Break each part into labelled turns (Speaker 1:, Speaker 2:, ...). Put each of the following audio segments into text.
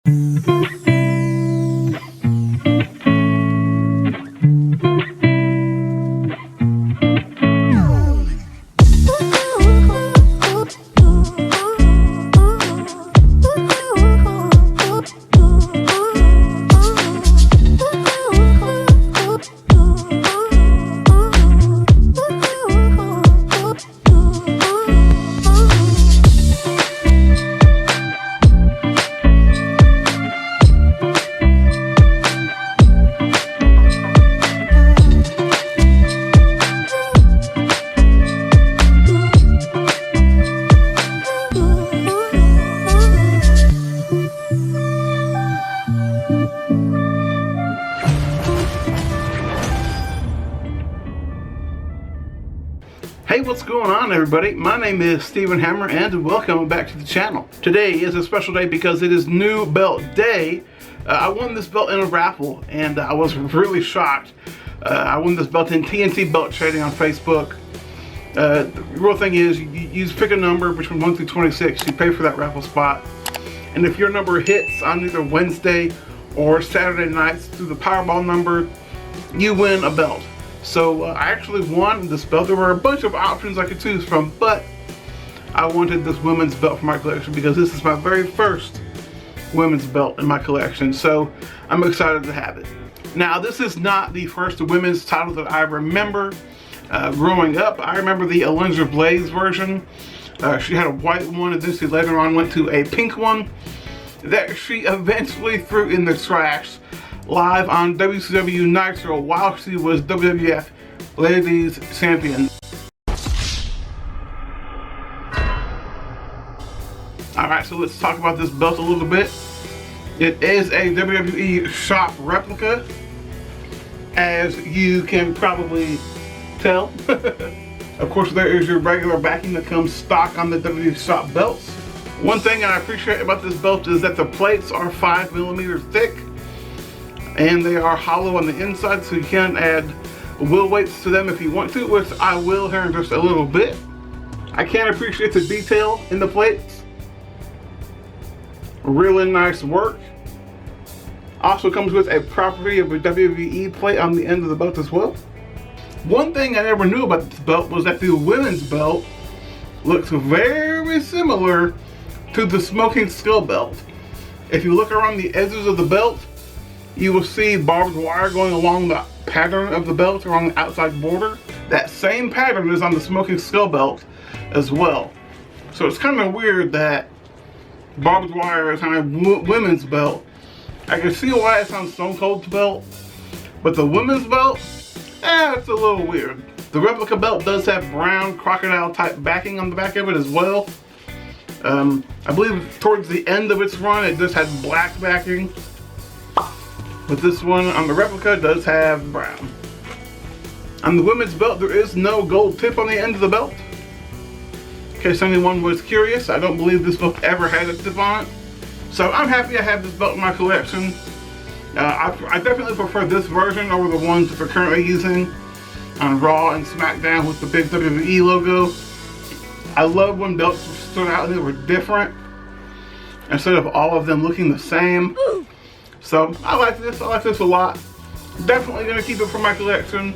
Speaker 1: Hey, what's going on, everybody? My name is Steven Hammer and welcome back to the channel. Today is a special day because it is new belt day. I won this belt in a raffle and I was really shocked. I won this belt in TNT belt trading on Facebook. The real thing is you pick a number between 1 through 26, you pay for that raffle spot. And if your number hits on either Wednesday or Saturday nights through the Powerball number, you win a belt. So I actually won this belt. There were a bunch of options I could choose from, but I wanted this women's belt for my collection because this is my very first women's belt in my collection. So I'm excited to have it. Now, this is not the first women's title that I remember growing up. I remember the Alundra Blaze version. She had a white one, and then she later on went to a pink one that she eventually threw in the trash live on WCW Nitro while she was WWF Ladies Champion. Alright, so let's talk about this belt a little bit. It is a WWE shop replica, as you can probably tell. Of course, there is your regular backing that comes stock on the WWE shop belts. One thing I appreciate about this belt is that the plates are 5mm thick, and they are hollow on the inside, so you can add wheel weights to them if you want to, which I will here in just a little bit. I can appreciate the detail in the plates. Really nice work. Also comes with a property of a WWE plate on the end of the belt as well. One thing I never knew about this belt was that the women's belt looks very similar to the Smoking Skull belt. If you look around the edges of the belt, you will see barbed wire going along the pattern of the belt, along the outside border. That same pattern is on the Smoking Skull belt as well. So it's kind of weird that barbed wire is on a women's belt. I can see why it's on Stone Cold's belt, but the women's belt, it's a little weird. The replica belt does have brown crocodile type backing on the back of it as well. I believe towards the end of its run it just had black backing. But this one on the replica does have brown. On the women's belt, there is no gold tip on the end of the belt. In case anyone was curious, I don't believe this belt ever had a tip on it. So I'm happy I have this belt in my collection. I definitely prefer this version over the ones that they're currently using on Raw and SmackDown with the big WWE logo. I love when belts stood out and they were different, instead of all of them looking the same. So I like this a lot. Definitely gonna keep it for my collection.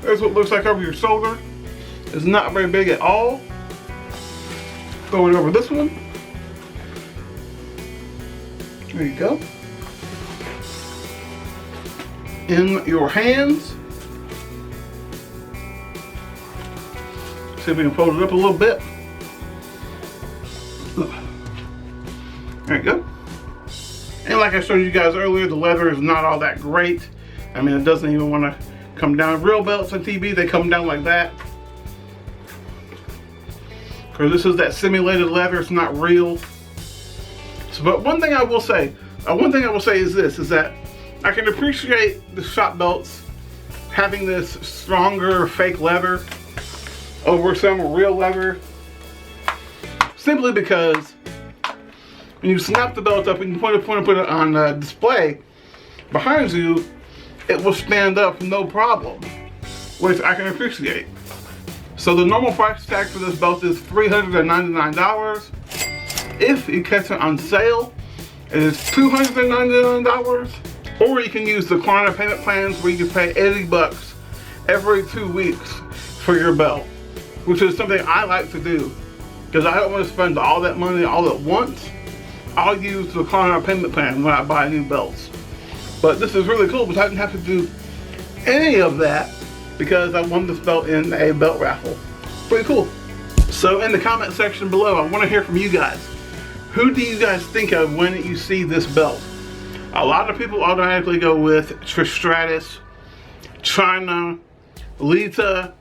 Speaker 1: There's what it looks like over your shoulder. It's not very big at all. Throw it over this one. There you go. In your hands. See if we can fold it up a little bit. There you go. And like I showed you guys earlier, the leather is not all that great. I mean, it doesn't even want to come down. Real belts on TV, they come down like that. Because this is that simulated leather, it's not real. So, but one thing I will say is this, is that I can appreciate the shop belts having this stronger fake leather over some real leather. Simply because when you snap the belt up and you put it on display behind you, it will stand up no problem, which I can appreciate. So the normal price tag for this belt is $399. If you catch it on sale, It is $299, or you can use the Klarna payment plans where you can pay $80 every 2 weeks for your belt, which is something I like to do because I don't want to spend all that money all at once. I'll use the Klarna payment plan when I buy new belts. But this is really cool because I didn't have to do any of that because I won this belt in a belt raffle. Pretty cool. So in the comment section below, I want to hear from you guys. Who do you guys think of when you see this belt? A lot of people automatically go with Trish Stratus, Chyna, Lita,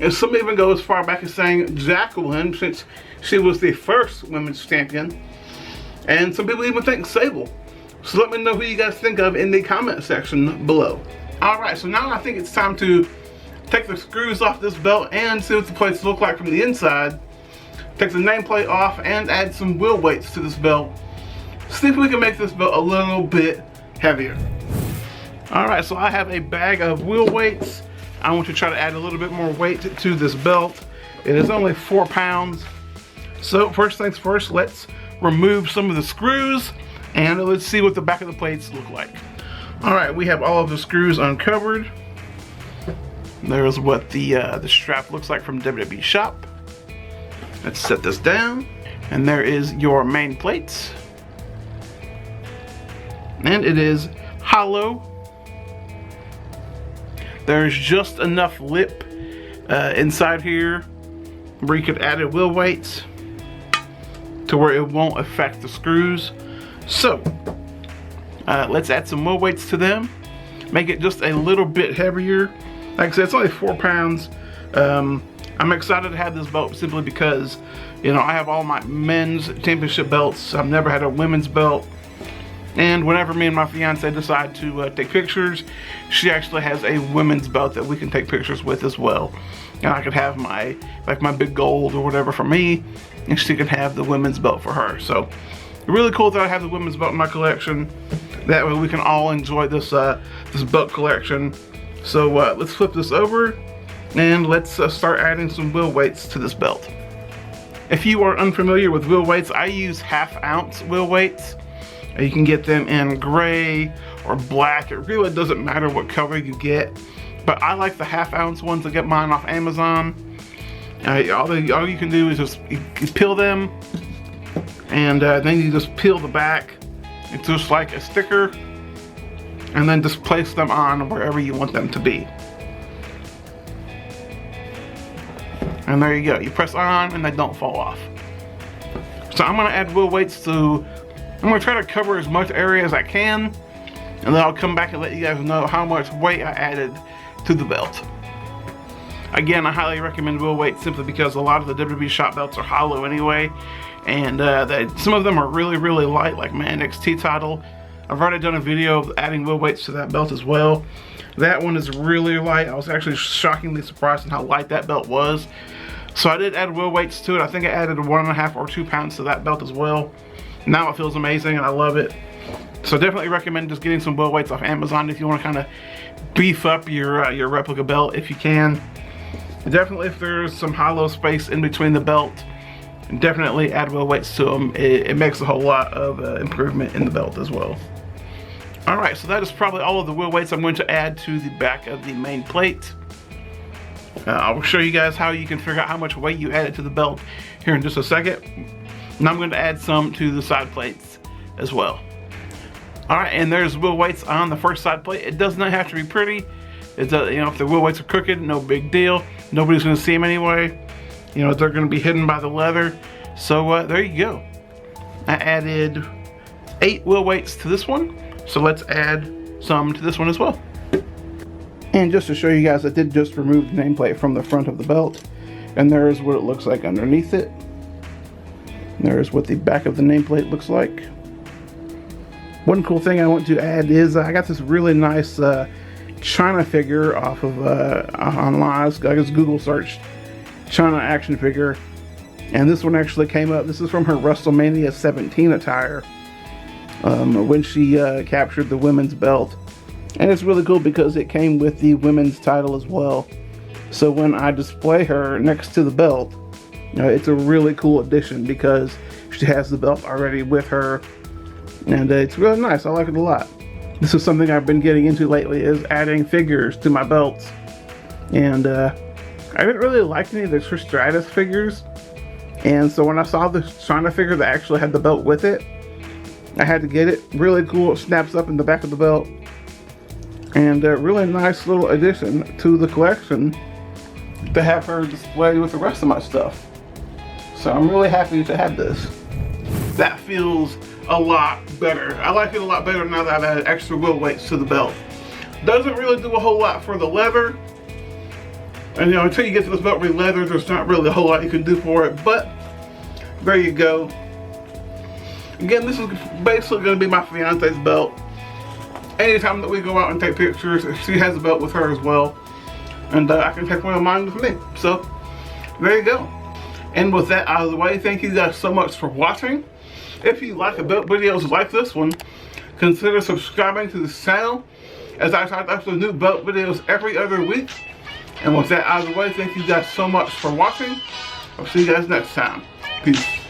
Speaker 1: and some even go as far back as saying Jacqueline, since she was the first women's champion. And some people even think Sable. So let me know who you guys think of in the comment section below. Alright, so now I think it's time to take the screws off this belt and see what the plates look like from the inside. Take the nameplate off and add some wheel weights to this belt. See if we can make this belt a little bit heavier. Alright, so I have a bag of wheel weights. I want to try to add a little bit more weight to this belt. It is only 4 pounds. So first things first, let's remove some of the screws and let's see what the back of the plates look like. Alright, we have all of the screws uncovered. There's what the strap looks like from WWE Shop. Let's set this down. And there is your main plates. And it is hollow. There's just enough lip inside here where you could add wheel weights to where it won't affect the screws. So let's add some wheel weights to them. Make it just a little bit heavier. Like I said, it's only 4 pounds. I'm excited to have this belt simply because, you know, I have all my men's championship belts. I've never had a women's belt. And whenever me and my fiance decide to take pictures, she actually has a women's belt that we can take pictures with as well. And I could have my, like my big gold or whatever for me, and she can have the women's belt for her. So really cool that I have the women's belt in my collection. That way we can all enjoy this this belt collection. So let's flip this over and let's start adding some wheel weights to this belt. If you are unfamiliar with wheel weights, I use 1/2 ounce wheel weights. You can get them in gray or black. It really doesn't matter what color you get, but I like the 1/2 ounce ones. I get mine off Amazon. All you can do is just you peel them, and then you just peel the back. It's just like a sticker, and then just place them on wherever you want them to be. And there you go. You press on and they don't fall off. So I'm gonna add wheel weights to, I'm gonna try to cover as much area as I can, and then I'll come back and let you guys know how much weight I added to the belt. Again, I highly recommend wheel weights simply because a lot of the WWE Shop belts are hollow anyway, and some of them are really, really light, like my NXT title. I've already done a video of adding wheel weights to that belt as well. That one is really light. I was actually shockingly surprised at how light that belt was. So I did add wheel weights to it. I think I added 1.5 or 2 pounds to that belt as well. Now it feels amazing and I love it. So definitely recommend just getting some wheel weights off Amazon if you want to kind of beef up your replica belt if you can. Definitely if there's some hollow space in between the belt, definitely add wheel weights to them. It makes a whole lot of improvement in the belt as well. Alright, so that is probably all of the wheel weights I'm going to add to the back of the main plate. I'll show you guys how you can figure out how much weight you added to the belt here in just a second. Now I'm going to add some to the side plates as well. Alright, and there's wheel weights on the first side plate. It does not have to be pretty. It's you know, if the wheel weights are crooked, no big deal. Nobody's going to see them anyway. You know, they're going to be hidden by the leather. So there you go. I added 8 wheel weights to this one. So let's add some to this one as well. And just to show you guys, I did just remove the nameplate from the front of the belt. And there's what it looks like underneath it. There's what the back of the nameplate looks like. One cool thing I want to add is I got this really nice Chyna figure off of online. I just Google searched Chyna action figure. And this one actually came up. This is from her WrestleMania 17 attire. When she captured the women's belt. And it's really cool because it came with the women's title as well. So when I display her next to the belt, it's a really cool addition because she has the belt already with her. And it's really nice. I like it a lot. This is something I've been getting into lately, is adding figures to my belts. And I didn't really like any of the Trish Stratus figures. And so when I saw the China figure that actually had the belt with it, I had to get it. Really cool. It snaps up in the back of the belt. And a really nice little addition to the collection to have her displayed with the rest of my stuff. So I'm really happy to have this. That feels a lot better. I like it a lot better now that I've added extra wheel weights to the belt. Doesn't really do a whole lot for the leather. And you know, until you get to this belt with leather, there's not really a whole lot you can do for it. But there you go. Again, this is basically going to be my fiance's belt. Anytime that we go out and take pictures, she has a belt with her as well. And I can take one of mine with me. So, there you go. And with that out of the way, thank you guys so much for watching. If you like belt videos like this one, consider subscribing to this channel, as I try to upload new belt videos every other week. And with that out of the way, thank you guys so much for watching. I'll see you guys next time. Peace.